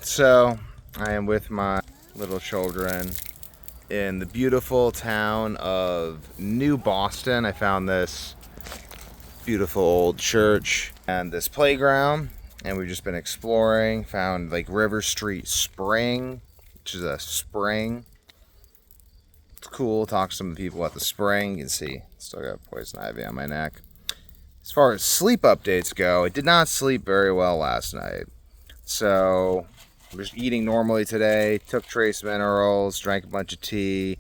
So, I am with my little children in the beautiful town of New Boston. I found this beautiful old church and this playground, and we've just been exploring. Found like River Street Spring, which is a spring. It's cool. Talk to some of the people at the spring. You can see, still got poison ivy on my neck. As far as sleep updates go, I did not sleep very well last night. So, I'm just eating normally today. Took trace minerals, drank a bunch of tea,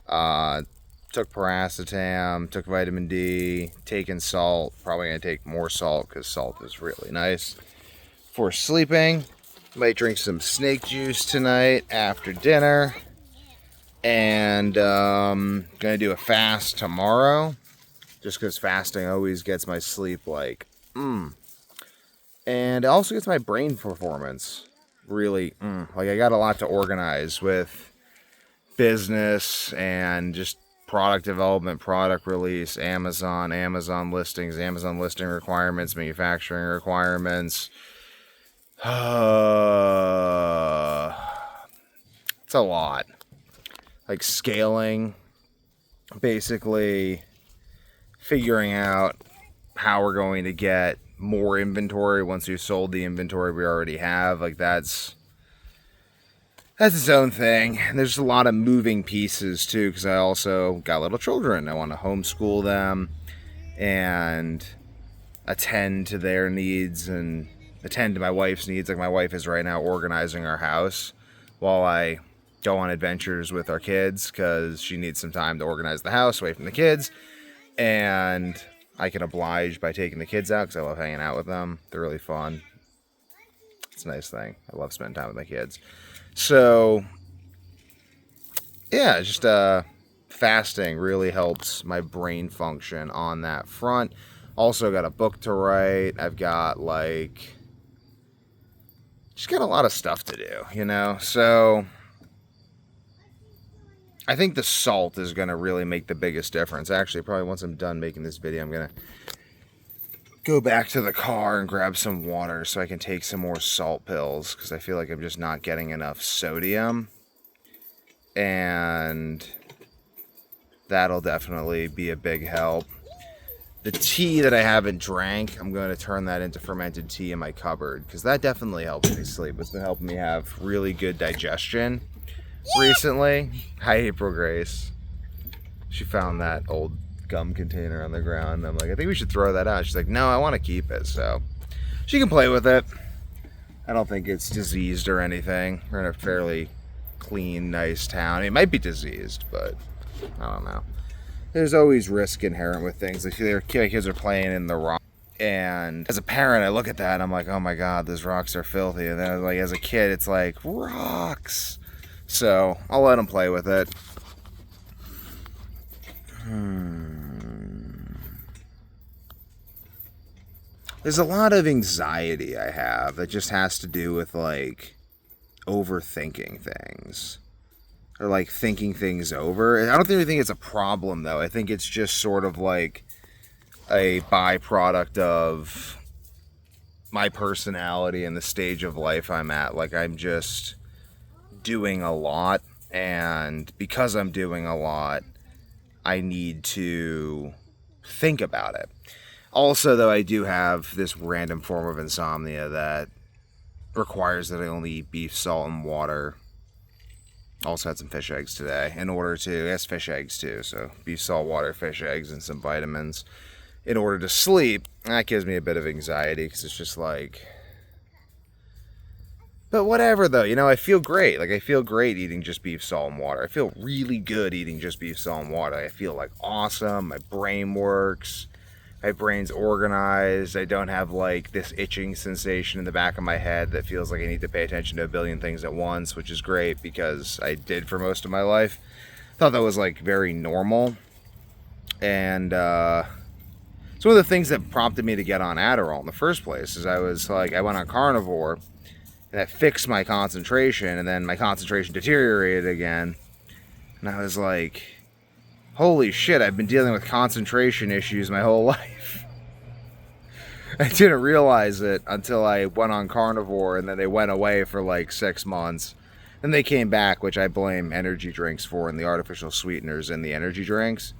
took paracetam, took vitamin D, taken salt. Probably going to take more salt because salt is really nice. For sleeping, might drink some snake juice tonight after dinner. And going to do a fast tomorrow. Just because fasting always gets my sleep like, And it also gets my brain performance really, like I got a lot to organize with business and just product development, product release, Amazon listings, Amazon listing requirements, manufacturing requirements. It's a lot. Like scaling, basically figuring out how we're going to get more inventory once we've sold the inventory we already have. Like that's its own thing. And there's a lot of moving pieces too, because I also got little children. I want to homeschool them and attend to their needs and attend to my wife's needs. Like my wife is right now organizing our house while I go on adventures with our kids because she needs some time to organize the house away from the kids. And I can oblige by taking the kids out because I love hanging out with them. They're really fun. It's a nice thing. I love spending time with my kids. So, yeah, just fasting really helps my brain function on that front. Also got a book to write. I've got just got a lot of stuff to do, So I think the salt is going to really make the biggest difference. Actually, probably once I'm done making this video, I'm going to go back to the car and grab some water so I can take some more salt pills because I feel like I'm just not getting enough sodium. And that'll definitely be a big help. The tea that I haven't drank, I'm going to turn that into fermented tea in my cupboard because that definitely helps me sleep. It's been helping me have really good digestion recently. Hi, April Grace. She found that old gum container on the ground. I'm like, I think we should throw that out. She's like, no, I want to keep it. So she can play with it. I don't think it's diseased or anything. We're in a fairly clean, nice town. It might be diseased, but I don't know. There's always risk inherent with things. Like their kids are playing in the rock. And as a parent, I look at that and I'm like, oh my God, those rocks are filthy. And then like as a kid, it's like, rocks. So I'll let them play with it. There's a lot of anxiety I have that just has to do with like overthinking things or like thinking things over. I don't really think it's a problem though. I think it's just sort of like a byproduct of my personality and the stage of life I'm at. Like I'm just doing a lot, and because I'm doing a lot, I need to think about it. Also, though, I do have this random form of insomnia that requires that I only eat beef, salt, and water. Also had some fish eggs today in order to, yes, fish eggs too, so beef, salt, water, fish eggs, and some vitamins in order to sleep. That gives me a bit of anxiety because it's just like, but whatever though, I feel great. Like I feel great eating just beef, salt, and water. I feel really good eating just beef, salt, and water. I feel like awesome. My brain works. My brain's organized. I don't have like this itching sensation in the back of my head that feels like I need to pay attention to a billion things at once, which is great because I did for most of my life. Thought that was like very normal. And it's one of the things that prompted me to get on Adderall in the first place is I went on carnivore. That fixed my concentration, and then my concentration deteriorated again. And I was like, holy shit, I've been dealing with concentration issues my whole life. I didn't realize it until I went on carnivore, and then they went away for like 6 months. Then they came back, which I blame energy drinks for, and the artificial sweeteners in the energy drinks.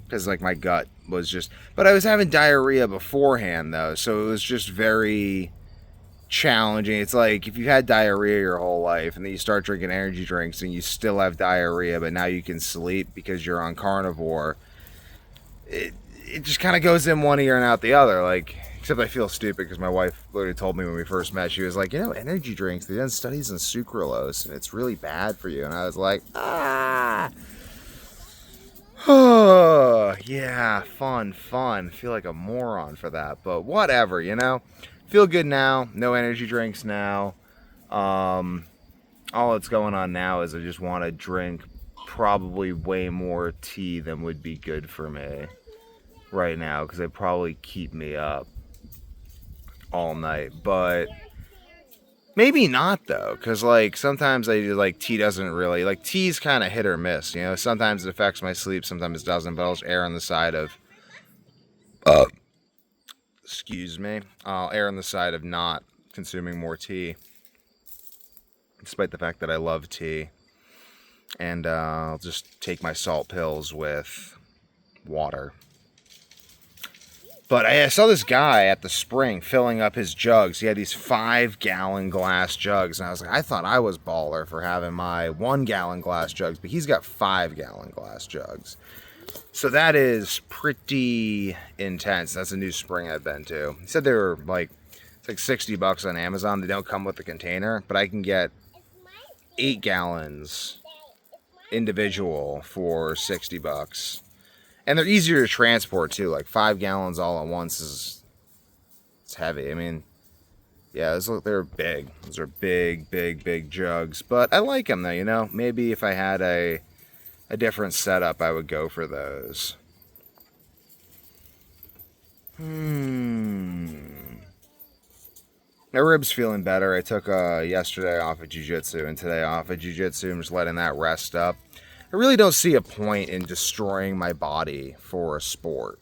Because like my gut was just... But I was having diarrhea beforehand though, so it was just very challenging. It's like if you had diarrhea your whole life and then you start drinking energy drinks and you still have diarrhea, but now you can sleep because you're on carnivore. It just kind of goes in one ear and out the other. Like, except I feel stupid because my wife literally told me when we first met, she was like, energy drinks, they've done studies on sucralose and it's really bad for you. And I was like, oh, yeah, fun. I feel like a moron for that, but whatever, Feel good now. No energy drinks now. All that's going on now is I just want to drink probably way more tea than would be good for me right now, because they probably keep me up all night. But maybe not though, because like sometimes tea doesn't really, like, tea's kind of hit or miss, sometimes it affects my sleep, sometimes it doesn't. But I'll just err on the side of I'll err on the side of not consuming more tea, despite the fact that I love tea. And I'll just take my salt pills with water. But I saw this guy at the spring filling up his jugs. He had these 5-gallon glass jugs. And I was like, I thought I was baller for having my 1-gallon glass jugs. But he's got 5-gallon glass jugs. So that is pretty intense. That's a new spring I've been to. He said they were like, it's like $60 on Amazon. They don't come with the container. But I can get 8 gallons individual for $60. And they're easier to transport too. Like 5 gallons all at once it's heavy. I mean, yeah, they're big. Those are big jugs. But I like them though, Maybe if I had a different setup, I would go for those. My ribs feeling better. I took yesterday off of jiu-jitsu and today off of jiu-jitsu. I'm just letting that rest up. I really don't see a point in destroying my body for a sport,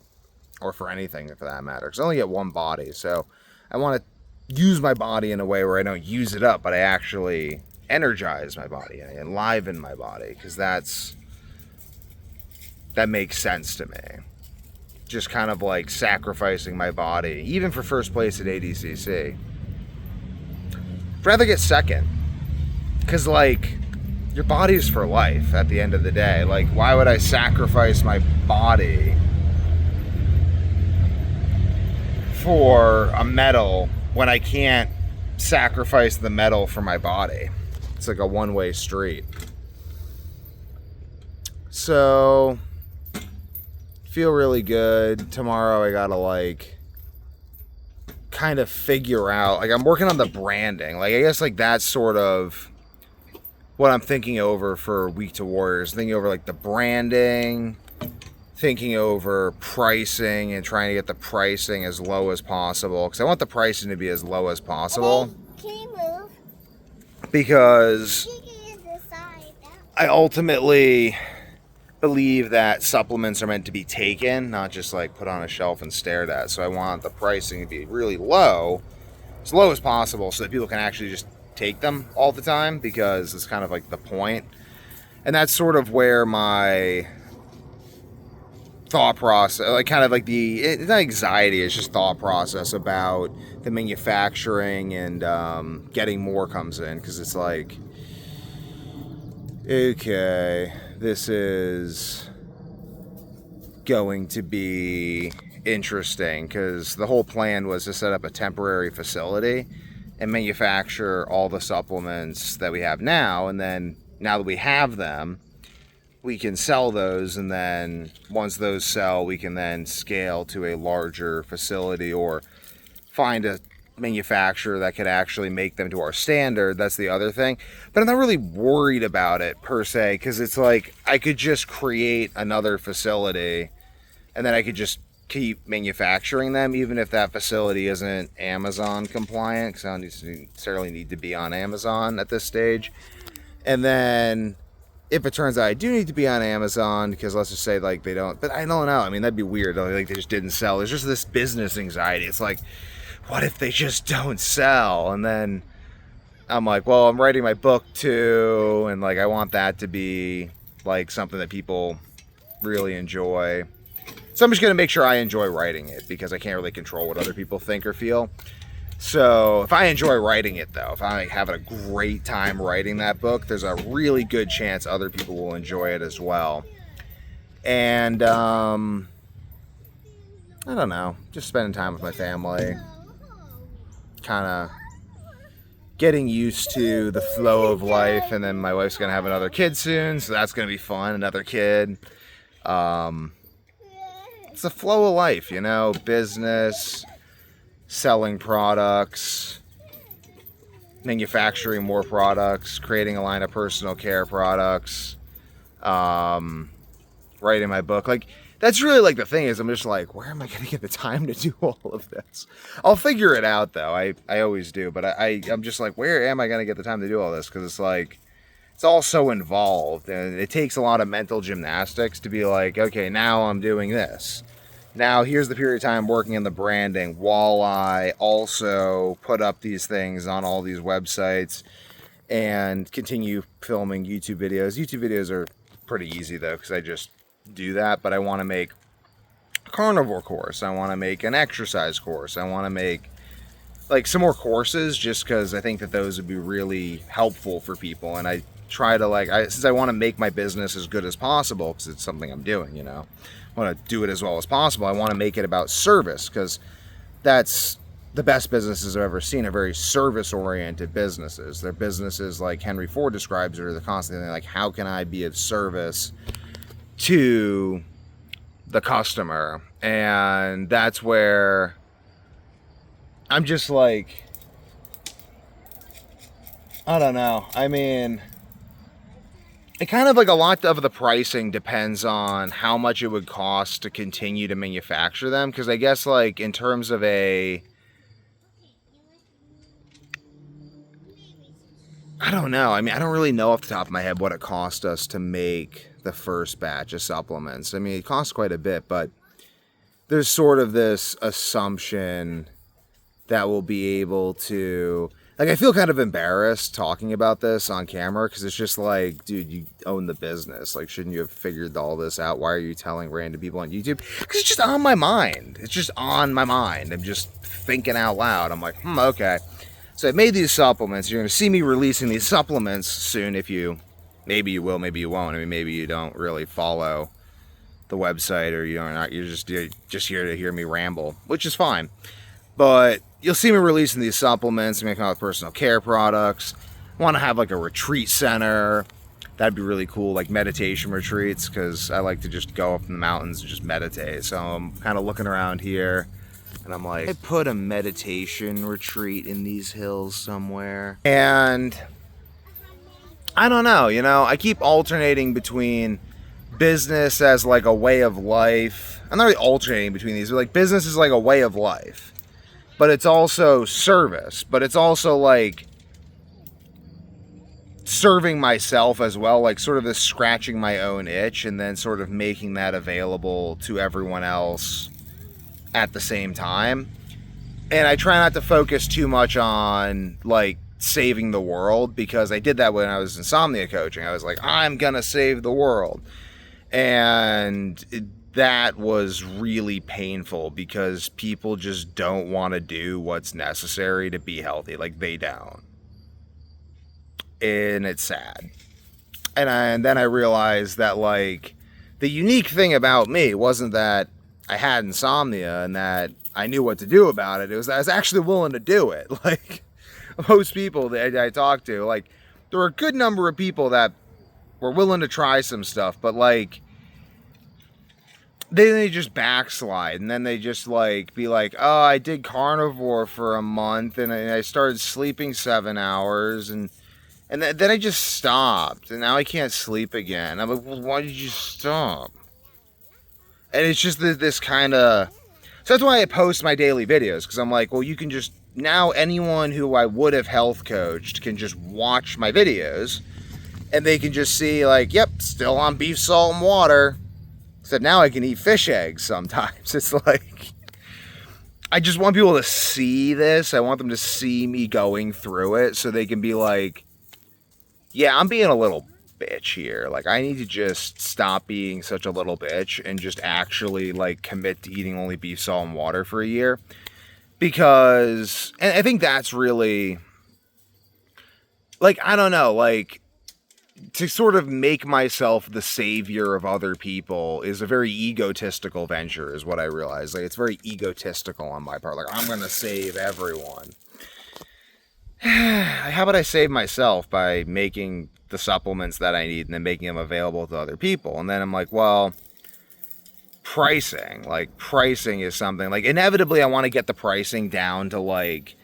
or for anything for that matter, because I only get one body. So I want to use my body in a way where I don't use it up, but I actually energize my body, I enliven my body, because that makes sense to me. Just kind of like sacrificing my body, even for first place at ADCC. I'd rather get second, because like, your body's for life at the end of the day. Like, why would I sacrifice my body for a medal when I can't sacrifice the medal for my body? It's like a one-way street. So, feel really good. Tomorrow I gotta like kind of figure out, like, I'm working on the branding. Like, I guess like that's sort of what I'm thinking over for Week to Warriors. Thinking over like the branding, thinking over pricing, and trying to get the pricing as low as possible, because I want the pricing to be as low as possible. Can you move? Because I ultimately believe that supplements are meant to be taken, not just like put on a shelf and stared at. So I want the pricing to be really low, as low as possible, so that people can actually just take them all the time, because it's kind of like the point. And that's sort of where my thought process, like kind of like it's not anxiety, it's just thought process about the manufacturing and getting more comes in, because it's like, okay, this is going to be interesting, because the whole plan was to set up a temporary facility and manufacture all the supplements that we have now, and then now that we have them, we can sell those, and then once those sell, we can then scale to a larger facility or find a manufacturer that could actually make them to our standard. That's the other thing. But I'm not really worried about it per se, because it's like I could just create another facility and then I could just keep manufacturing them, even if that facility isn't Amazon compliant, because I don't necessarily need to be on Amazon at this stage. And then if it turns out I do need to be on Amazon, because let's just say like they don't, but I don't know, I mean, that'd be weird, like they just didn't sell. There's just this business anxiety. It's like, what if they just don't sell? And then I'm like, well, I'm writing my book too, and like I want that to be like something that people really enjoy. So I'm just gonna make sure I enjoy writing it, because I can't really control what other people think or feel. So if I enjoy writing it though, if I'm having a great time writing that book, there's a really good chance other people will enjoy it as well. And I don't know, just spending time with my family, kind of getting used to the flow of life. And then my wife's gonna have another kid soon, so that's gonna be fun. Another kid. It's the flow of life, you know, business, selling products, manufacturing more products, creating a line of personal care products, writing my book. Like, that's really like the thing is, I'm just like, where am I going to get the time to do all of this? I'll figure it out though. I always do, but I'm just like, where am I going to get the time to do all this? Because it's like, it's all so involved, and it takes a lot of mental gymnastics to be like, okay, now I'm doing this. Now here's the period of time working in the branding while I also put up these things on all these websites and continue filming YouTube videos. YouTube videos are pretty easy though, because I just do that, but I want to make a carnivore course. I want to make an exercise course. I want to make like some more courses, just because I think that those would be really helpful for people. And I try to since I want to make my business as good as possible, because it's something I'm doing, you know, I want to do it as well as possible. I want to make it about service, because that's the best businesses I've ever seen are very service-oriented businesses. They're businesses like Henry Ford describes it, or they're constantly like, how can I be of service to the customer? And that's where I'm just like, I don't know. I mean, it kind of like a lot of the pricing depends on how much it would cost to continue to manufacture them. Because I guess like in terms of I don't know. I mean, I don't really know off the top of my head what it cost us to make the first batch of supplements. I mean, it costs quite a bit, but there's sort of this assumption that we'll be able to, like, I feel kind of embarrassed talking about this on camera, because it's just like, dude, you own the business. Like, shouldn't you have figured all this out? Why are you telling random people on YouTube? Because it's just on my mind. It's just on my mind. I'm just thinking out loud. I'm like, okay. So I made these supplements. You're going to see me releasing these supplements soon. Maybe you will, maybe you won't. I mean, maybe you don't really follow the website, or you're just here to hear me ramble, which is fine. But you'll see me releasing these supplements. I'm going to come out with personal care products. I want to have like a retreat center. That'd be really cool, like meditation retreats, because I like to just go up in the mountains and just meditate. So I'm kind of looking around here, and I'm like, I put a meditation retreat in these hills somewhere. And I don't know, you know, I keep alternating between business as like a way of life. I'm not really alternating between these, but like business is like a way of life. But it's also service. But it's also like serving myself as well. Like sort of this scratching my own itch and then sort of making that available to everyone else at the same time. And I try not to focus too much on like saving the world, because I did that when I was insomnia coaching. I was like, I'm gonna save the world. And that was really painful, because people just don't want to do what's necessary to be healthy. Like, they don't. And it's sad. And then I realized that, like, the unique thing about me wasn't that I had insomnia and that I knew what to do about it. It was that I was actually willing to do it. Like, most people that I talked to, like, there were a good number of people that were willing to try some stuff, but, like, then they just backslide, and then they just like be like, oh, I did carnivore for a month, and I started sleeping 7 hours, and then I just stopped, and now I can't sleep again. I'm like, well, why did you stop? And it's just this kind of, so that's why I post my daily videos, because I'm like, well, you can just, now anyone who I would have health coached can just watch my videos, and they can just see like, yep, still on beef, salt, and water. Except now I can eat fish eggs sometimes. It's like, I just want people to see this. I want them to see me going through it so they can be like, yeah, I'm being a little bitch here. Like, I need to just stop being such a little bitch and just actually, like, commit to eating only beef, salt, and water for a year. Because, and I think that's really, like, I don't know, like, to sort of make myself the savior of other people is a very egotistical venture, is what I realize. Like, it's very egotistical on my part. Like, I'm going to save everyone. How about I save myself by making the supplements that I need and then making them available to other people? And then I'm like, well, pricing is something, like, inevitably I want to get the pricing down to, like,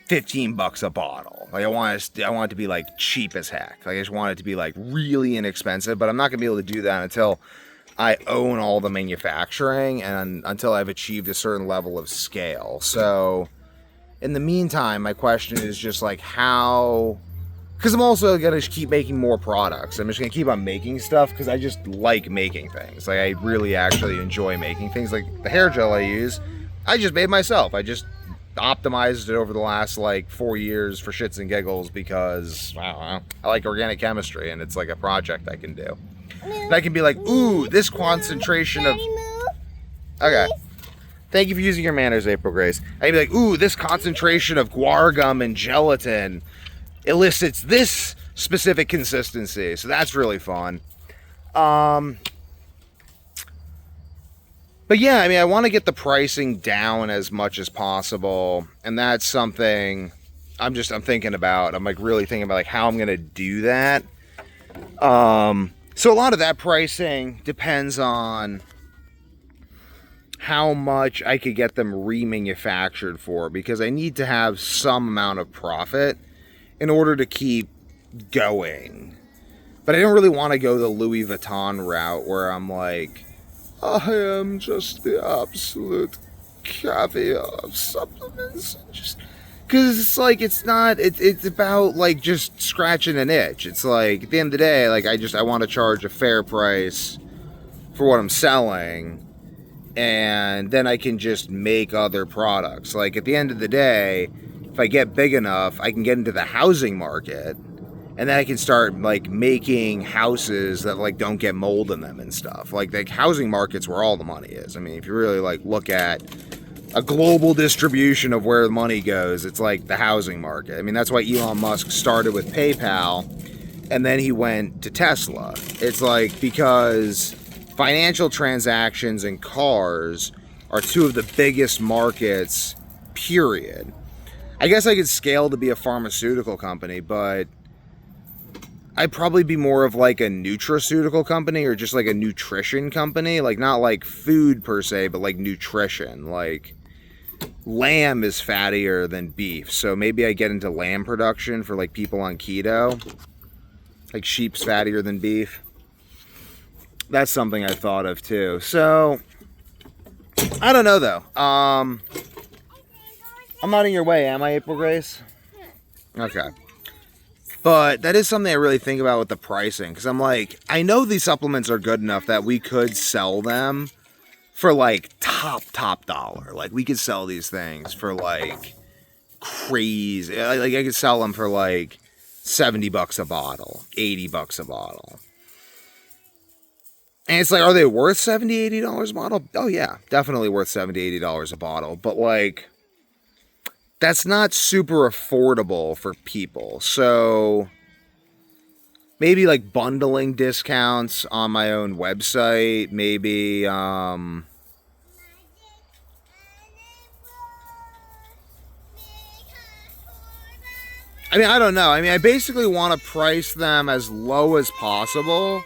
$15 a bottle. Like, I want it to be, like, cheap as heck. Like, I just want it to be, like, really inexpensive, but I'm not going to be able to do that until I own all the manufacturing and until I've achieved a certain level of scale. So, in the meantime, my question is just, like, how... Because I'm also going to keep making more products. I'm just going to keep on making stuff because I just like making things. Like, I really actually enjoy making things. Like, the hair gel I use, I just made myself. I just optimized it over the last, like, 4 years for shits and giggles because, I don't know, I like organic chemistry and it's like a project I can do. And I can be like, ooh, this concentration of... Okay. Thank you for using your manners, April Grace. I can be like, ooh, this concentration of guar gum and gelatin elicits this specific consistency. So that's really fun. But yeah, I mean, I want to get the pricing down as much as possible. And that's something I'm thinking about. I'm like really thinking about like how I'm going to do that. So a lot of that pricing depends on how much I could get them remanufactured for, because I need to have some amount of profit in order to keep going. But I don't really want to go the Louis Vuitton route where I'm like, I am just the absolute caviar of supplements. Just because it's like, it's not, it's about like just scratching an itch. It's like, at the end of the day, like I want to charge a fair price for what I'm selling. And then I can just make other products. Like, at the end of the day, if I get big enough, I can get into the housing market, and then I can start like making houses that like don't get mold in them and stuff. Like housing market's where all the money is. I mean, if you really like look at a global distribution of where the money goes, it's like the housing market. I mean, that's why Elon Musk started with PayPal and then he went to Tesla. It's like, because financial transactions and cars are two of the biggest markets, period. I guess I could scale to be a pharmaceutical company, but I'd probably be more of like a nutraceutical company or just like a nutrition company. Like, not like food per se, but like nutrition. Like, lamb is fattier than beef, so maybe I get into lamb production for like people on keto. Like, sheep's fattier than beef. That's something I thought of too. So, I don't know though. I'm not in your way, am I, April Grace? Okay. But that is something I really think about with the pricing. Because I'm like, I know these supplements are good enough that we could sell them for like top dollar. Like, we could sell these things for like crazy. Like, I could sell them for like $70 a bottle, $80 a bottle. And it's like, are they worth $70, $80 a bottle? Oh yeah, definitely worth $70, $80 a bottle. But like, that's not super affordable for people. So maybe like bundling discounts on my own website. Maybe, I mean, I don't know. I mean, I basically want to price them as low as possible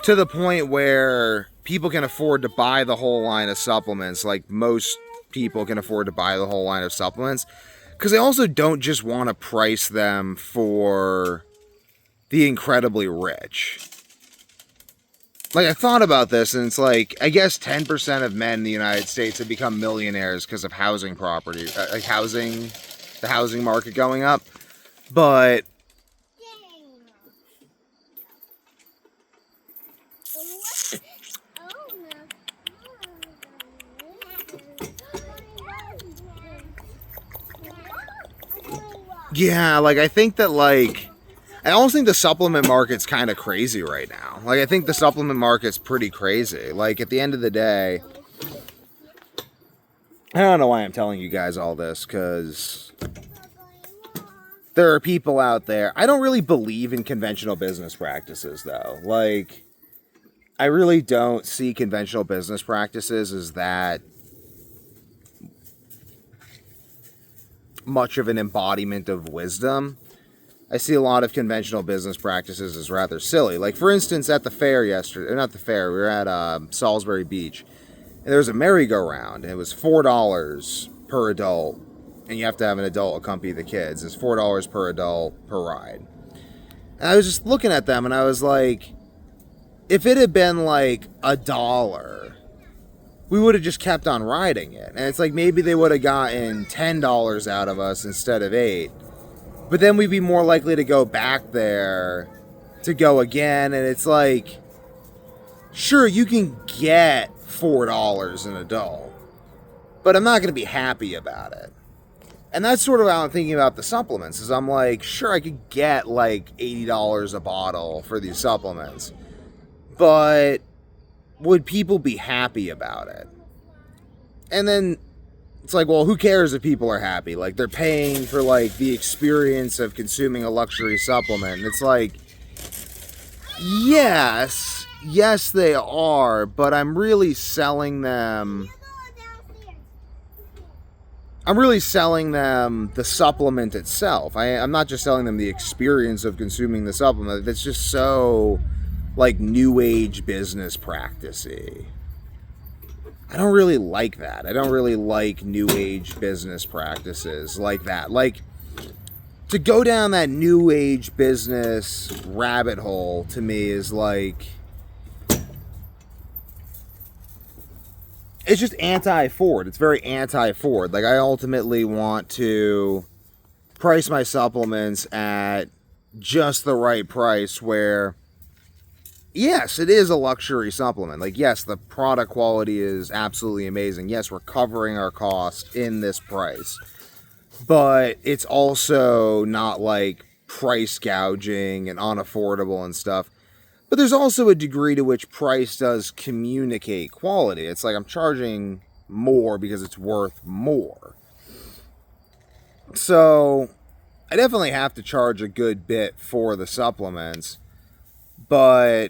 to the point where people can afford to buy the whole line of supplements. Like, most people can afford to buy the whole line of supplements. Because I also don't just want to price them for the incredibly rich. Like, I thought about this, and it's like, I guess 10% of men in the United States have become millionaires because of housing property, like the housing market going up. But Yeah, like I think that like I almost think the supplement market's kind of crazy right now. Like I think the supplement market's pretty crazy. Like at the end of the day, I don't know why I'm telling you guys all this, because there are people out there. I don't really believe in conventional business practices, though. Like, I really don't see conventional business practices as that much of an embodiment of wisdom. I see a lot of conventional business practices as rather silly. Like, for instance, at the fair yesterday, not the fair, we were at Salisbury Beach, and there was a merry-go-round, and it was $4 per adult, and you have to have an adult accompany the kids. It's $4 per adult per ride. And I was just looking at them, and I was like, if it had been like $1, we would have just kept on riding it. And it's like maybe they would have gotten $10 out of us instead of $8. But then we'd be more likely to go back there to go again. And it's like, sure, you can get $4 an adult, but I'm not going to be happy about it. And that's sort of how I'm thinking about the supplements, is I'm like, sure, I could get like $80 a bottle for these supplements, but would people be happy about it? And then it's like, well, who cares if people are happy? Like, they're paying for like the experience of consuming a luxury supplement. And it's like, yes, they are, but I'm really selling them the supplement itself. I'm not just selling them the experience of consuming the supplement. That's just so like new age business practice-y. I don't really like that. I don't really like new age business practices like that. Like, to go down that new age business rabbit hole to me is like, it's just anti-Ford. It's very anti-Ford. Like, I ultimately want to price my supplements at just the right price where, yes, it is a luxury supplement. Like, yes, the product quality is absolutely amazing. Yes, we're covering our cost in this price. But it's also not like price gouging and unaffordable and stuff. But there's also a degree to which price does communicate quality. It's like I'm charging more because it's worth more. So I definitely have to charge a good bit for the supplements, but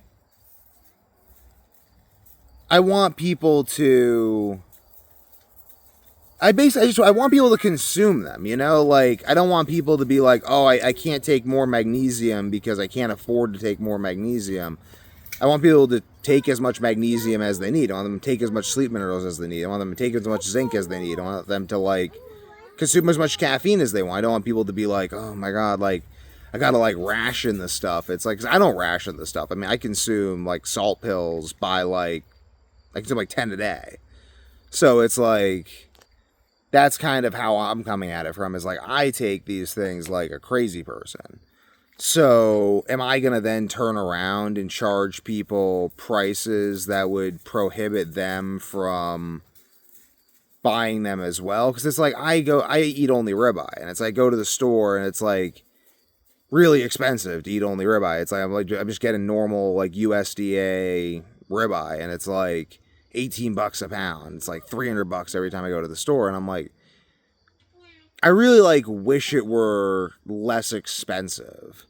I want people to... I want people to consume them, you know? Like, I don't want people to be like, oh, I can't take more magnesium because I can't afford to take more magnesium. I want people to take as much magnesium as they need. I want them to take as much sleep minerals as they need. I want them to take as much zinc as they need. I want them to, like, consume as much caffeine as they want. I don't want people to be like, oh my God, like, I gotta, like, ration this stuff. It's like, 'cause I don't ration this stuff. I mean, I consume, like, salt pills by, like, I consume, like, 10 a day. So it's like... that's kind of how I'm coming at it from, is like, I take these things like a crazy person. So am I going to then turn around and charge people prices that would prohibit them from buying them as well? Because it's like, I eat only ribeye, and it's like, I go to the store and it's like really expensive to eat only ribeye. It's like, I'm just getting normal like USDA ribeye, and it's like $18 a pound. It's like $300 every time I go to the store. And I'm like, I really like wish it were less expensive.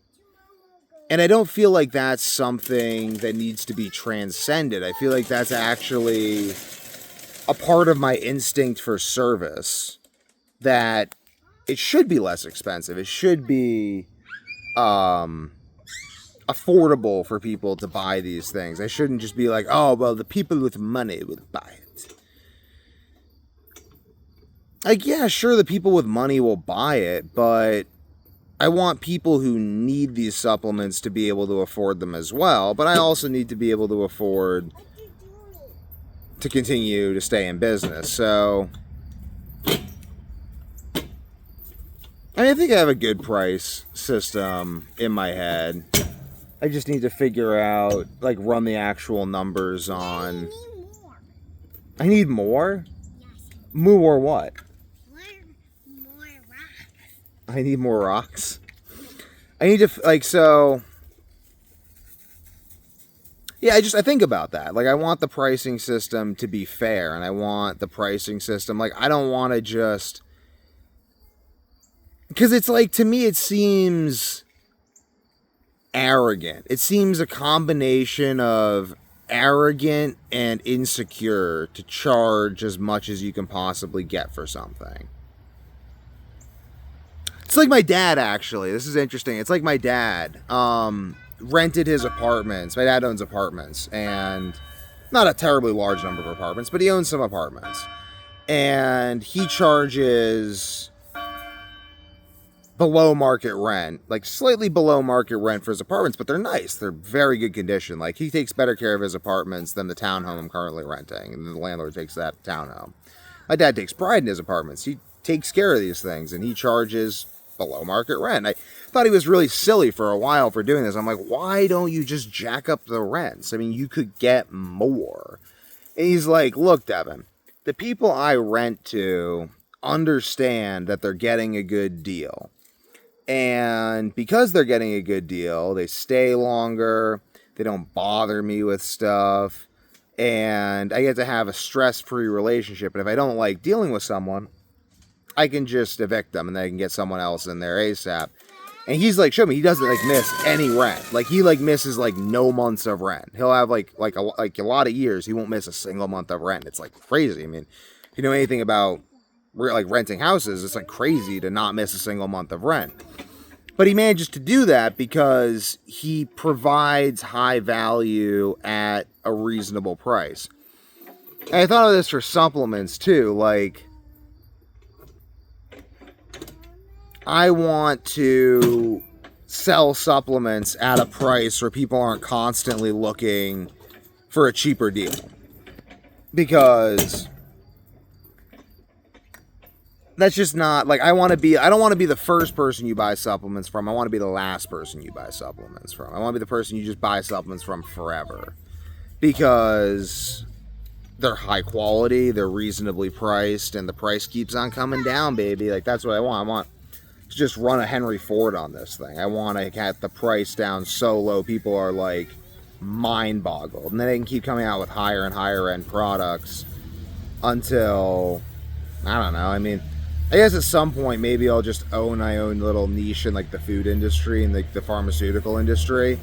And I don't feel like that's something that needs to be transcended. I feel like that's actually a part of my instinct for service, that it should be less expensive. It should be affordable for people to buy these things. I shouldn't just be like, oh, well, the people with money will buy it. Like, yeah, sure, the people with money will buy it, but I want people who need these supplements to be able to afford them as well. But I also need to be able to afford to continue to stay in business. So, I think I have a good price system in my head. I just need to figure out, like, run the actual numbers on... I need more? Yes. More what? More rocks. I need more rocks. I need to, like, so... Yeah, I think about that. Like, I want the pricing system to be fair, and I want the pricing system, like, I don't want to just... Because it's like, to me, it seems arrogant. It seems a combination of arrogant and insecure to charge as much as you can possibly get for something. It's like my dad, actually. This is interesting. It's like my dad rented his apartments. My dad owns apartments, and not a terribly large number of apartments, but he owns some apartments. And he charges below market rent, like slightly below market rent for his apartments, but they're nice. They're very good condition. Like, he takes better care of his apartments than the townhome I'm currently renting, and the landlord takes that townhome. My dad takes pride in his apartments. He takes care of these things, and he charges below market rent. I thought he was really silly for a while for doing this. I'm like, why don't you just jack up the rents? I mean, you could get more. And he's like, look, Devin, the people I rent to understand that they're getting a good deal. And because they're getting a good deal, they stay longer, they don't bother me with stuff, and I get to have a stress-free relationship. And if I don't like dealing with someone, I can just evict them, and then I can get someone else in there ASAP. And he's like, show me, he doesn't like miss any rent. Like, he like misses like no months of rent. He'll have like a lot of years, he won't miss a single month of rent. It's like crazy. I mean, if you know anything about like renting houses, it's like crazy to not miss a single month of rent. But he manages to do that because he provides high value at a reasonable price. And I thought of this for supplements too. Like, I want to sell supplements at a price where people aren't constantly looking for a cheaper deal. Because that's just not, like, I don't want to be the first person you buy supplements from. I want to be the last person you buy supplements from. I want to be the person you just buy supplements from forever. Because they're high quality, they're reasonably priced, and the price keeps on coming down, baby. Like, that's what I want. I want to just run a Henry Ford on this thing. I want to get the price down so low people are, like, mind-boggled. And then they can keep coming out with higher and higher end products until, I don't know, I mean, I guess at some point maybe I'll just own my own little niche in like the food industry and like the pharmaceutical industry,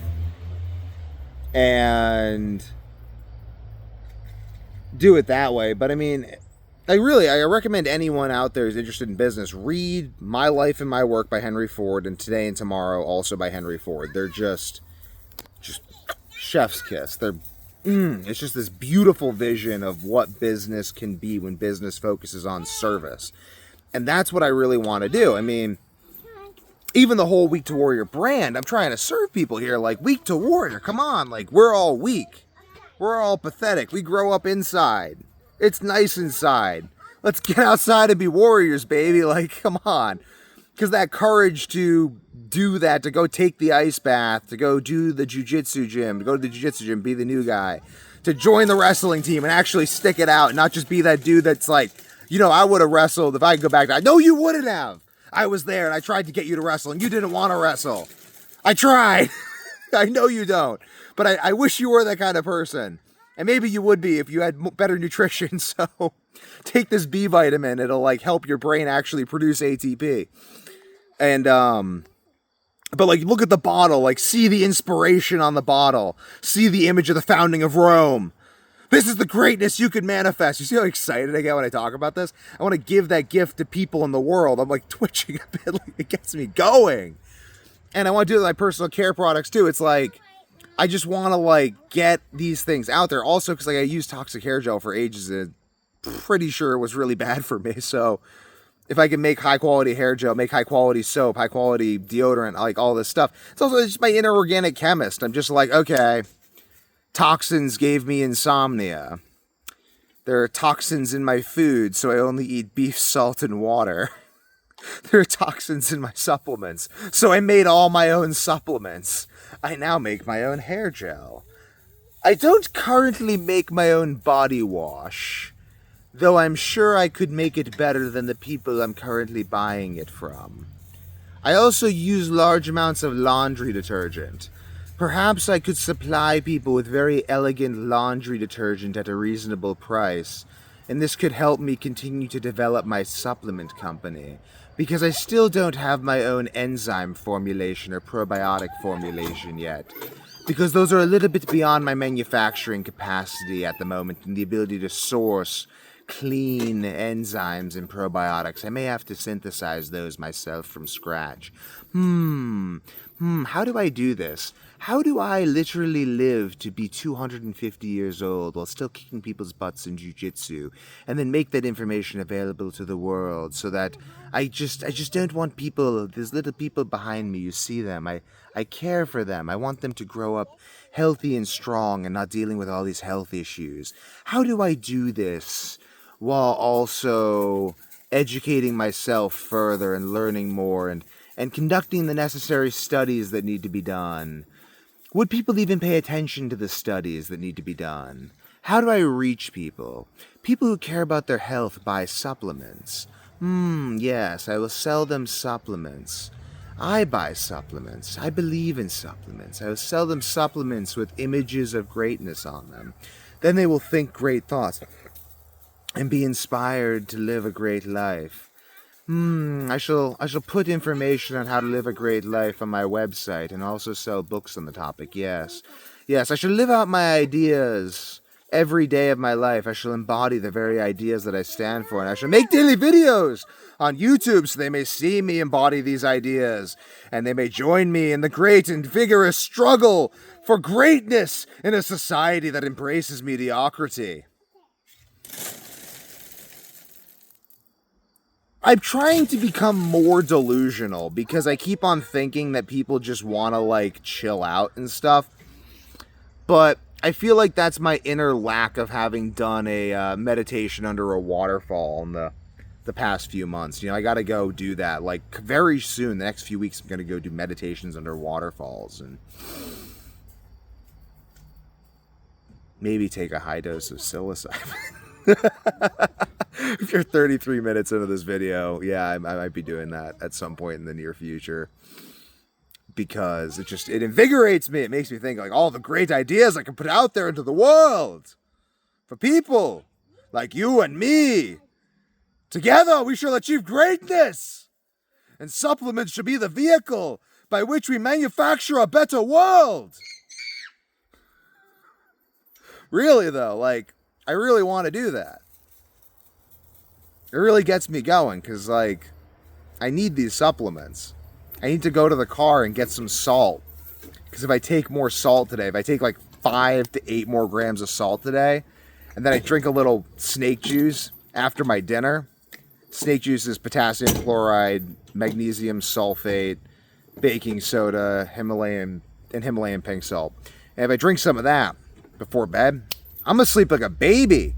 and do it that way. But I mean, I recommend anyone out there who's interested in business, read My Life and My Work by Henry Ford and Today and Tomorrow, also by Henry Ford. They're just chef's kiss. It's just this beautiful vision of what business can be when business focuses on service. And that's what I really want to do. I mean, even the whole Weak to Warrior brand, I'm trying to serve people here like, Weak to Warrior, come on, like, we're all weak. We're all pathetic. We grow up inside. It's nice inside. Let's get outside and be warriors, baby. Like, come on. Because that courage to do that, to go take the ice bath, to go do the jiu-jitsu gym, to go to the jiu-jitsu gym, be the new guy, to join the wrestling team and actually stick it out, and not just be that dude that's like, you know, I would have wrestled if I could go back. No, you wouldn't have. I was there and I tried to get you to wrestle and you didn't want to wrestle. I tried. I know you don't. But I wish you were that kind of person. And maybe you would be if you had better nutrition. So take this B vitamin. It'll like help your brain actually produce ATP. And, but like, look at the bottle, like see the inspiration on the bottle, see the image of the founding of Rome. This is the greatness you could manifest. You see how excited I get when I talk about this? I want to give that gift to people in the world. I'm like twitching a bit, like it gets me going. And I want to do it with my personal care products too. It's like, I just want to like get these things out there. Also, because like I used toxic hair gel for ages and pretty sure it was really bad for me. So if I can make high quality hair gel, make high quality soap, high quality deodorant, like all this stuff. It's also just my inner organic chemist. I'm just like, okay, toxins gave me insomnia. There are toxins in my food, so I only eat beef, salt, and water. There are toxins in my supplements, so I made all my own supplements. I now make my own hair gel. I don't currently make my own body wash, though I'm sure I could make it better than the people I'm currently buying it from. I also use large amounts of laundry detergent. Perhaps I could supply people with very elegant laundry detergent at a reasonable price, and this could help me continue to develop my supplement company, because I still don't have my own enzyme formulation or probiotic formulation yet, because those are a little bit beyond my manufacturing capacity at the moment and the ability to source clean enzymes and probiotics. I may have to synthesize those myself from scratch. How do I do this? How do I literally live to be 250 years old while still kicking people's butts in jiu-jitsu and then make that information available to the world so that I just don't want people, these little people behind me, you see them, I care for them. I want them to grow up healthy and strong and not dealing with all these health issues. How do I do this while also educating myself further and learning more and conducting the necessary studies that need to be done? Would people even pay attention to the studies that need to be done? How do I reach people? People who care about their health buy supplements. Yes, I will sell them supplements. I buy supplements. I believe in supplements. I will sell them supplements with images of greatness on them. Then they will think great thoughts and be inspired to live a great life. I shall put information on how to live a great life on my website and also sell books on the topic, yes. Yes, I shall live out my ideas every day of my life. I shall embody the very ideas that I stand for, and I shall make daily videos on YouTube so they may see me embody these ideas, and they may join me in the great and vigorous struggle for greatness in a society that embraces mediocrity. I'm trying to become more delusional because I keep on thinking that people just want to, like, chill out and stuff. But I feel like that's my inner lack of having done a meditation under a waterfall in the past few months. You know, I got to go do that. Like, very soon, the next few weeks, I'm going to go do meditations under waterfalls and maybe take a high dose of psilocybin. If you're 33 minutes into this video, yeah, I might be doing that at some point in the near future, because it invigorates me. It makes me think like all the great ideas I can put out there into the world for people like you and me. Together we shall achieve greatness, and supplements should be the vehicle by which we manufacture a better world. Really though, like, I really want to do that. It really gets me going, because, like, I need these supplements. I need to go to the car and get some salt. Because if I take more salt today, if I take like 5 to 8 more grams of salt today, and then I drink a little snake juice after my dinner. Snake juice is potassium chloride, magnesium sulfate, baking soda, Himalayan pink salt. And if I drink some of that before bed, I'm going to sleep like a baby.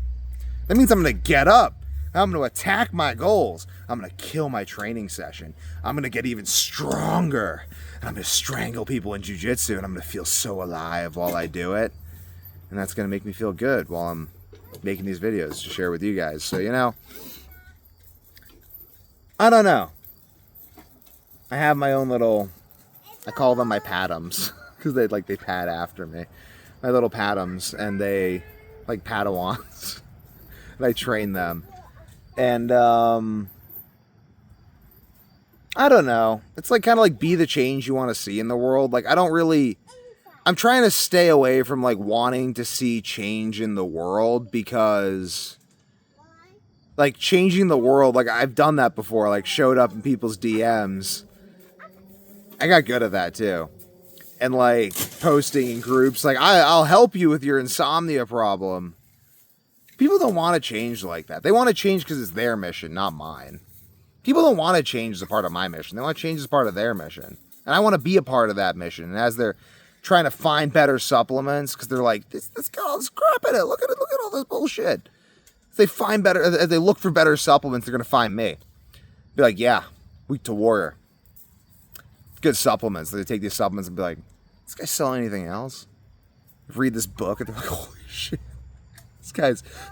That means I'm going to get up. I'm going to attack my goals. I'm going to kill my training session. I'm going to get even stronger. And I'm going to strangle people in jiu-jitsu, and I'm going to feel so alive while I do it. And that's going to make me feel good while I'm making these videos to share with you guys. So, you know, I don't know. I have my own little, I call them my Padams, because they pad after me. My little Padams, and they like Padawans. And I train them. And, I don't know. It's like kind of like be the change you want to see in the world. Like, I'm trying to stay away from like wanting to see change in the world, because like changing the world, like I've done that before, like showed up in people's DMs. I got good at that too. And like posting in groups, like I'll help you with your insomnia problem. People don't want to change like that. They want to change because it's their mission, not mine. People don't want to change as a part of my mission. They want to change as part of their mission. And I want to be a part of that mission. And as they're trying to find better supplements, because they're like, this got all this crap in it. Look at all this bullshit. If they find better, if they look for better supplements, they're going to find me. Be like, yeah, weak to warrior. Good supplements. They take these supplements and be like, this guy selling anything else? Read this book and they're like, holy shit. This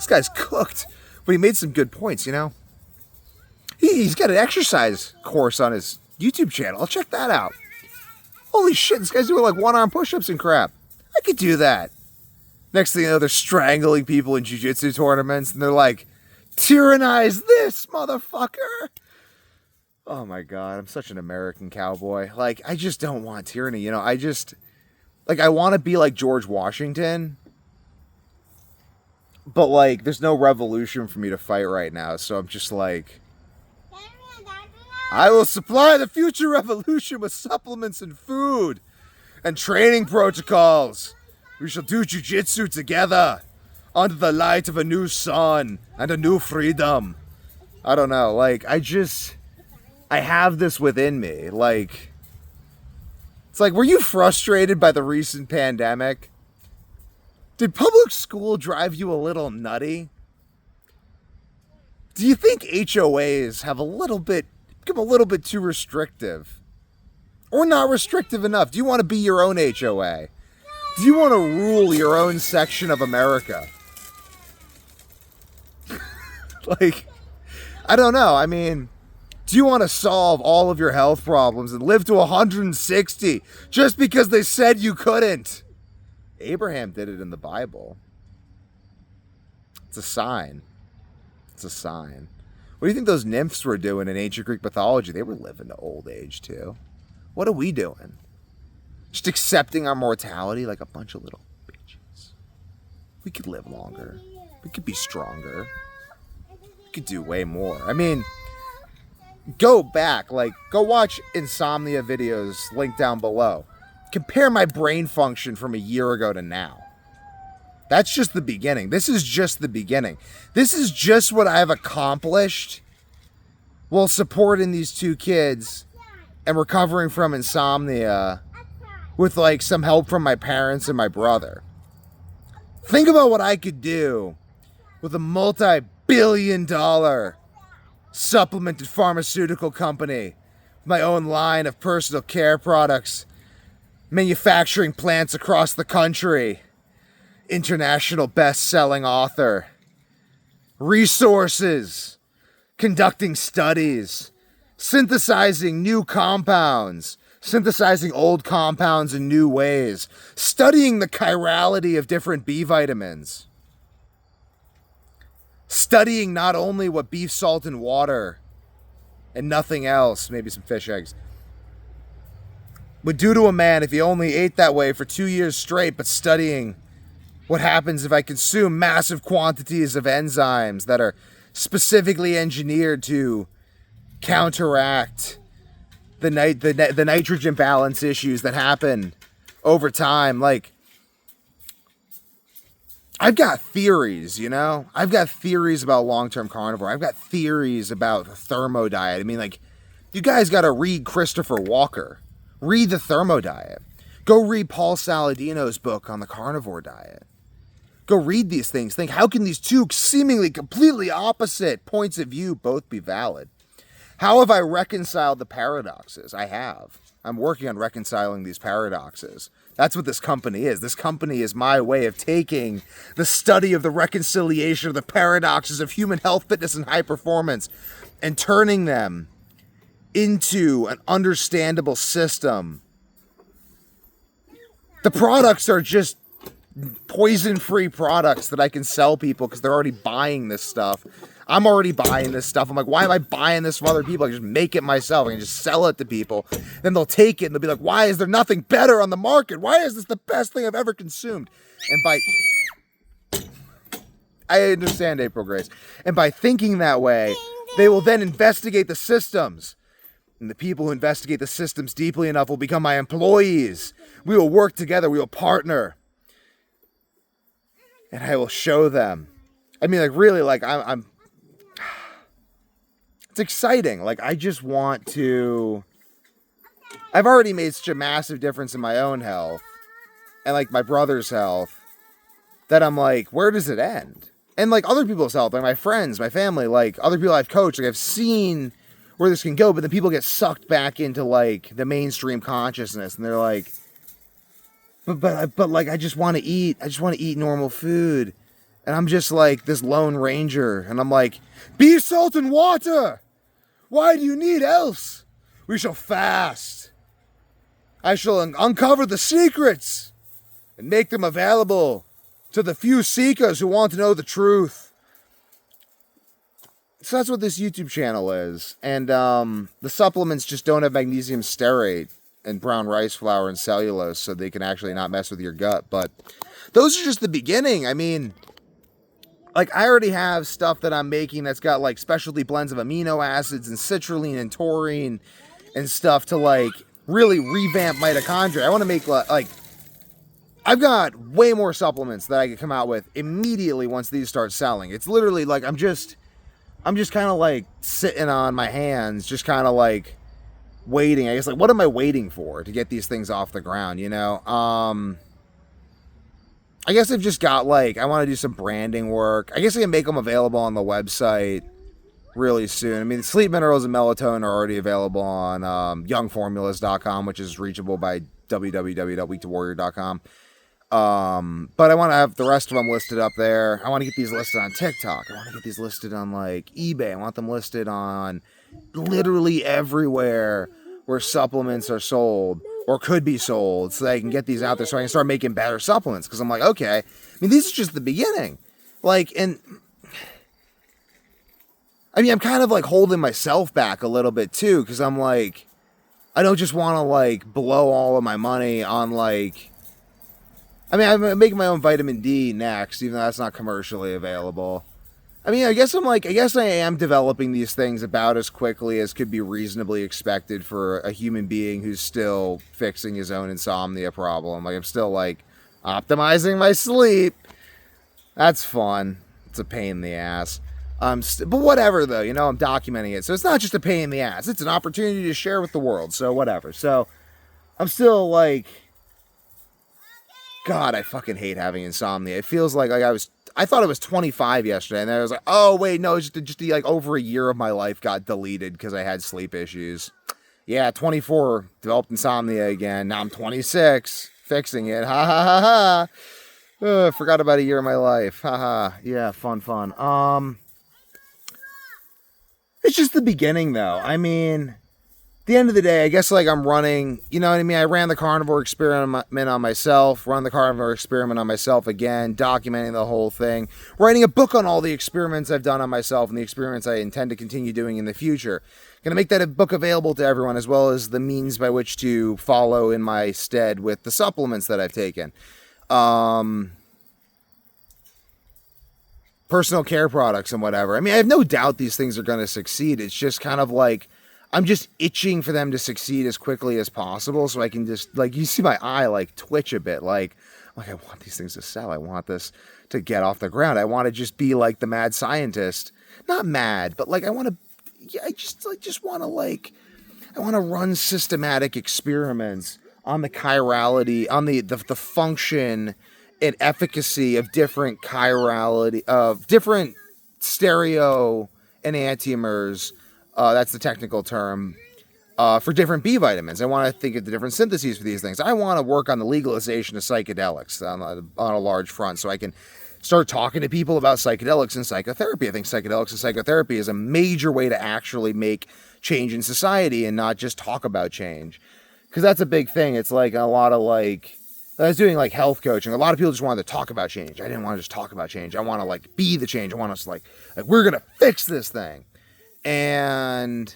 guy's cooked, but he made some good points, you know? He's got an exercise course on his YouTube channel. I'll check that out. Holy shit, this guy's doing like one-arm push-ups and crap. I could do that. Next thing you know, they're strangling people in jiu-jitsu tournaments, and they're like, tyrannize this, motherfucker! Oh my god, I'm such an American cowboy. Like, I just don't want tyranny, you know? I want to be like George Washington, but, like, there's no revolution for me to fight right now, so I'm just like, I will supply the future revolution with supplements and food and training protocols. We shall do jiu-jitsu together under the light of a new sun and a new freedom. I don't know, like, I have this within me, like, it's like, were you frustrated by the recent pandemic? Did public school drive you a little nutty? Do you think HOAs have become a little bit too restrictive? Or not restrictive enough? Do you want to be your own HOA? Do you want to rule your own section of America? Like, I don't know. I mean, do you want to solve all of your health problems and live to 160 just because they said you couldn't? Abraham did it in the Bible. It's a sign. It's a sign. What do you think those nymphs were doing in ancient Greek mythology? They were living to old age too. What are we doing? Just accepting our mortality like a bunch of little bitches. We could live longer. We could be stronger. We could do way more. I mean, go back, like, go watch insomnia videos linked down below. Compare my brain function from a year ago to now. That's just the beginning. This is just the beginning. This is just what I've accomplished while supporting these two kids and recovering from insomnia with, like, some help from my parents and my brother. Think about what I could do with a multi-billion-dollar supplemented pharmaceutical company, my own line of personal care products, manufacturing plants across the country, international best-selling author, resources, conducting studies, synthesizing new compounds, synthesizing old compounds in new ways, studying the chirality of different B vitamins, studying not only what beef salt and water and nothing else, maybe some fish eggs, would do to a man if he only ate that way for 2 years straight, but studying what happens if I consume massive quantities of enzymes that are specifically engineered to counteract the nitrogen balance issues that happen over time. Like, I've got theories, you know? I've got theories about long-term carnivore. I've got theories about the thermo diet. I mean, like, you guys got to read Christopher Walker. Read the thermo diet. Go read Paul Saladino's book on the carnivore diet. Go read these things. Think, how can these two seemingly completely opposite points of view both be valid? How have I reconciled the paradoxes? I have. I'm working on reconciling these paradoxes. That's what this company is. This company is my way of taking the study of the reconciliation of the paradoxes of human health, fitness, and high performance and turning them into an understandable system. The products are just poison-free products that I can sell people because they're already buying this stuff. I'm already buying this stuff. I'm like, why am I buying this from other people? I can just make it myself. I can just sell it to people. Then they'll take it and they'll be like, why is there nothing better on the market? Why is this the best thing I've ever consumed? And I understand, April Grace. And by thinking that way, they will then investigate the systems. And the people who investigate the systems deeply enough will become my employees. We will work together. We will partner. And I will show them. I mean, like, really, like, I'm it's exciting. Like, I just want to... I've already made such a massive difference in my own health and, like, my brother's health that I'm like, where does it end? And, like, other people's health, like my friends, my family, like, other people I've coached, like, I've seen where this can go, but then people get sucked back into, like, the mainstream consciousness, and they're like, but like, I just want to eat. I just want to eat normal food. And I'm just like this Lone Ranger. And I'm like, beef, salt, and water. Why do you need else? We shall fast. I shall uncover the secrets and make them available to the few seekers who want to know the truth. So that's what this YouTube channel is. And the supplements just don't have magnesium stearate and brown rice flour and cellulose, so they can actually not mess with your gut. But those are just the beginning. I mean, like, I already have stuff that I'm making that's got like specialty blends of amino acids and citrulline and taurine and stuff to like really revamp mitochondria. I want to make like I've got way more supplements that I could come out with immediately once these start selling. It's literally like I'm just kind of like sitting on my hands, just kind of like waiting. I guess, like, what am I waiting for to get these things off the ground, you know? I guess I've just got like, I want to do some branding work. I guess I can make them available on the website really soon. I mean, sleep minerals and melatonin are already available on youngformulas.com, which is reachable by www.weektowarrior.com. But I want to have the rest of them listed up there. I want to get these listed on TikTok. I want to get these listed on like eBay. I want them listed on literally everywhere where supplements are sold or could be sold, so that I can get these out there so I can start making better supplements. Because I'm like, okay, I mean, this is just the beginning. Like, and I mean, I'm kind of like holding myself back a little bit too, because I'm like, I don't just want to like blow all of my money on like, I mean, I'm making my own vitamin D next, even though that's not commercially available. I mean, I guess I am developing these things about as quickly as could be reasonably expected for a human being who's still fixing his own insomnia problem. Like, I'm still like optimizing my sleep. That's fun. It's a pain in the ass. But whatever though, you know, I'm documenting it. So it's not just a pain in the ass. It's an opportunity to share with the world. So whatever. So I'm still like, God, I fucking hate having insomnia. It feels like I thought I was 25 yesterday, and then I was like, oh wait, no, it's just like over a year of my life got deleted because I had sleep issues. Yeah, 24, developed insomnia again. Now I'm 26, fixing it. Ha ha ha ha. Forgot about a year of my life. Ha ha. Yeah, fun. It's just the beginning though. I mean, the end of the day, I guess like I'm running, you know what I mean? I ran the carnivore experiment on myself, run the carnivore experiment on myself again, documenting the whole thing, writing a book on all the experiments I've done on myself and the experiments I intend to continue doing in the future. Going to make that a book available to everyone, as well as the means by which to follow in my stead with the supplements that I've taken. Personal care products and whatever. I mean, I have no doubt these things are going to succeed. It's just kind of like, I'm just itching for them to succeed as quickly as possible, so I can just, like, you see my eye, like, twitch a bit, like I want these things to sell. I want this to get off the ground. I want to just be like the mad scientist. Not mad, but, like, I want to run systematic experiments on the chirality, on the function and efficacy of different chirality, of different stereo enantiomers. That's the technical term for different B vitamins. I want to think of the different syntheses for these things. I want to work on the legalization of psychedelics on a large front, so I can start talking to people about psychedelics and psychotherapy. I think psychedelics and psychotherapy is a major way to actually make change in society and not just talk about change. Because that's a big thing. It's like a lot of like, I was doing like health coaching. A lot of people just wanted to talk about change. I didn't want to just talk about change. I want to like be the change. I want us to like we're going to fix this thing. And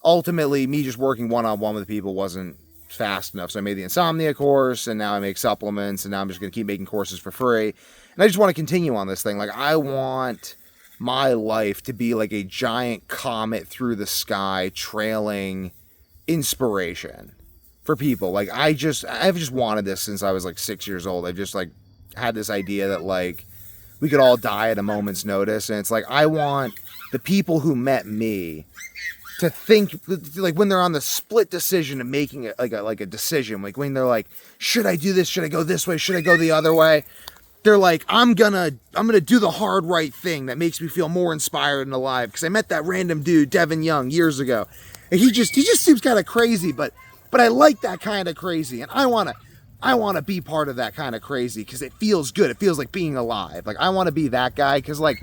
ultimately, me just working one-on-one with people wasn't fast enough. So I made the insomnia course, and now I make supplements, and now I'm just going to keep making courses for free. And I just want to continue on this thing. Like, I want my life to be like a giant comet through the sky, trailing inspiration for people. Like, I've just wanted this since I was like 6 years old. I've just like had this idea that like we could all die at a moment's notice. And it's like, I want the people who met me to think, like, when they're on the split decision of making it like a decision, like when they're like, should I do this? Should I go this way? Should I go the other way? They're like, I'm gonna do the hard right thing that makes me feel more inspired and alive. Because I met that random dude, Devin Young, years ago. And he just seems kind of crazy, but I like that kind of crazy. And I wanna be part of that kind of crazy because it feels good. It feels like being alive. Like, I want to be that guy because, like,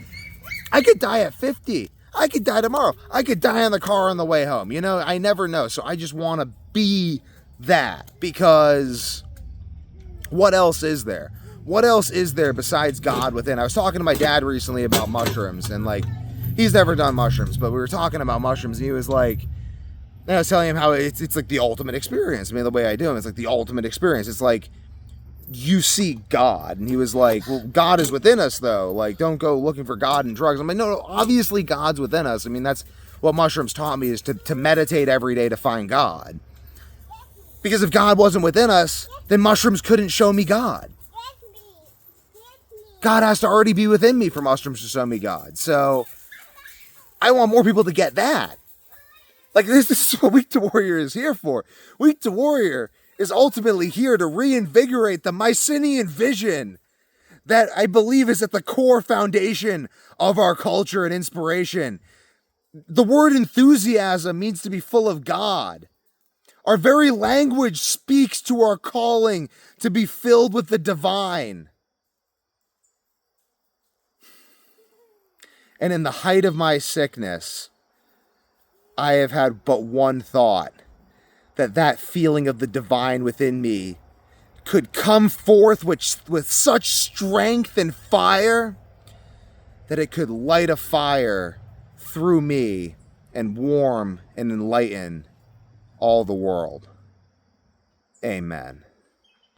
I could die at 50. I could die tomorrow. I could die in the car on the way home. You know, I never know. So I just want to be that, because what else is there? What else is there besides God within? I was talking to my dad recently about mushrooms, and like, he's never done mushrooms, but we were talking about mushrooms, and he was like, and I was telling him how it's like the ultimate experience. I mean, the way I do them, it's like the ultimate experience. It's like, you see God. And he was like, well, God is within us though. Like, don't go looking for God in drugs. I'm like, no, obviously God's within us. I mean, that's what mushrooms taught me, is to meditate every day to find God. Because if God wasn't within us, then mushrooms couldn't show me God. God has to already be within me for mushrooms to show me God. So I want more people to get that. Like, this is what Week to Warrior is here for. Week to Warrior is ultimately here to reinvigorate the Mycenaean vision that I believe is at the core foundation of our culture and inspiration. The word enthusiasm means to be full of God. Our very language speaks to our calling to be filled with the divine. And in the height of my sickness, I have had but one thought, that feeling of the divine within me could come forth with such strength and fire that it could light a fire through me and warm and enlighten all the world. Amen.